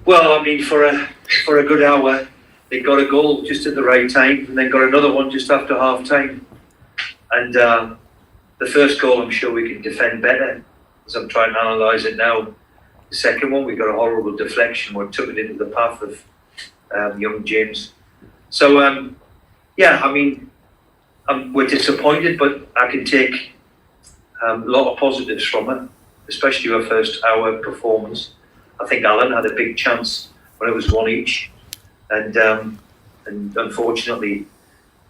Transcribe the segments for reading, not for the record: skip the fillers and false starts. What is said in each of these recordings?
Well, I mean, for a good hour, they got a goal just at the right time, and then got another one just after half time. And the first goal, I'm sure we can defend better, as I'm trying to analyse it now. The second one, we got a horrible deflection where it took it into the path of young James. So, yeah, I mean, we're disappointed, but I can take a lot of positives from it, especially our first hour performance. I think Alan had a big chance when it was one each, and unfortunately,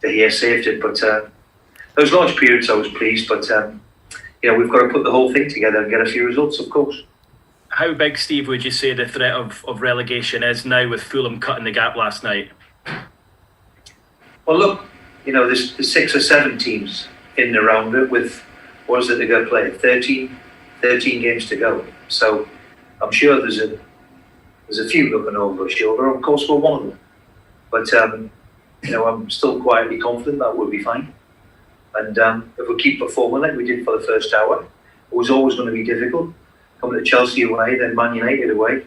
De Gea saved it. But those large periods, I was pleased. But we've got to put the whole thing together and get a few results, of course. How big, Steve, would you say the threat of relegation is now with Fulham cutting the gap last night? Well, look, there's 6 or 7 teams in and around it with, what is it they're going to play? 13 games to go. So I'm sure there's a few looking over their shoulder. Of course, we're one of them. But, I'm still quietly confident that we'll be fine. And if we keep performing like we did for the first hour, it was always going to be difficult. Coming to Chelsea away, then Man United away.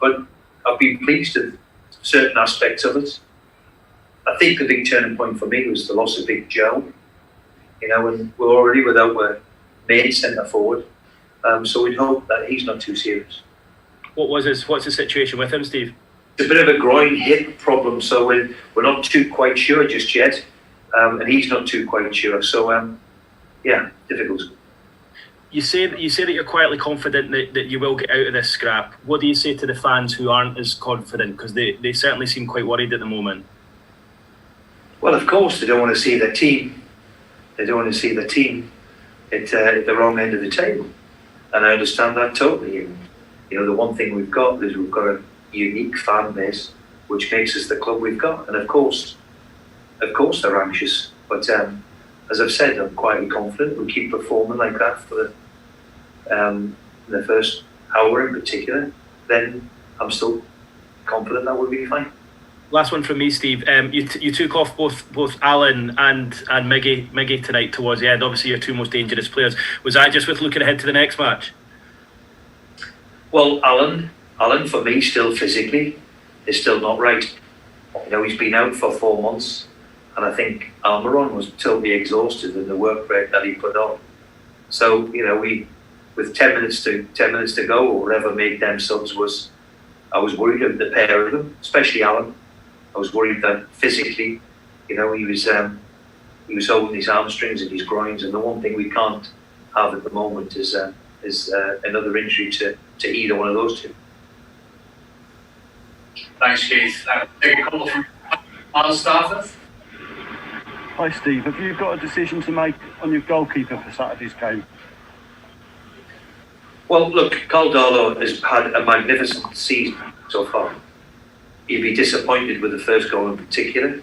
But I've been pleased with certain aspects of it. I think the big turning point for me was the loss of Big Joe. And we're already without a main centre forward. So we'd hope that he's not too serious. What's the situation with him, Steve? It's a bit of a groin hip problem, so we're not too quite sure just yet. And he's not too quite sure. So, difficult. You say that you're quietly confident that you will get out of this scrap. What do you say to the fans who aren't as confident? Because they certainly seem quite worried at the moment. Well, of course, they don't want to see their team. They don't want to see the team at the wrong end of the table. And I understand that totally. And, the one thing we've got is we've got a unique fan base, which makes us the club we've got. And of course they're anxious. But as I've said, I'm quietly confident we'll keep performing like that for the first hour in particular. Then I'm still confident that we'll be fine. Last one from me, Steve. You took off both Alan and Miggy tonight towards the end. Obviously, your two most dangerous players. Was that just with looking ahead to the next match? Well, Alan for me, still physically, is still not right. He's been out for 4 months, and I think Almiron was totally exhausted in the work rate that he put on. So we, with 10 minutes to go or whatever, made them subs. I was worried of the pair of them, especially Alan. I was worried that physically, he was holding his hamstrings and his groins, and the one thing we can't have at the moment is another injury to either one of those two. Thanks, Keith. Take a couple from Miles Stafford. Hi, Steve. Have you got a decision to make on your goalkeeper for Saturday's game? Well, look, Caldolo has had a magnificent season so far. He'd be disappointed with the first goal in particular,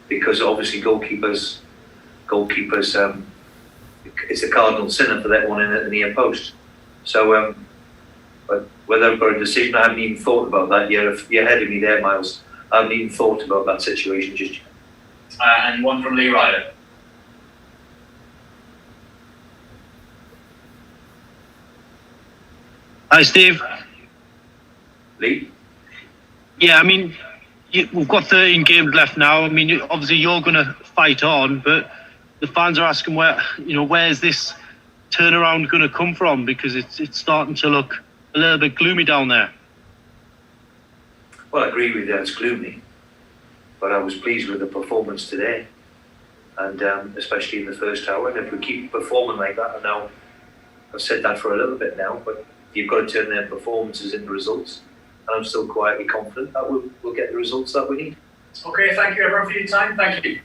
because obviously goalkeepers, it's a cardinal sinner for that one in the near post. So, but whether I've got a decision, I haven't even thought about that yet. You're ahead of me there, Miles. I haven't even thought about that situation just yet. And one from Lee Ryder. Hi, Steve. Lee? Yeah, I mean, we've got 13 games left now. I mean, obviously you're going to fight on, but the fans are asking where's this turnaround going to come from? Because it's starting to look a little bit gloomy down there. Well, I agree with you, it's gloomy. But I was pleased with the performance today. And especially in the first hour. And if we keep performing like that, I know I've said that for a little bit now, but you've got to turn their performances into results. And I'm still quietly confident that we'll get the results that we need. Okay, thank you everyone for your time. Thank you.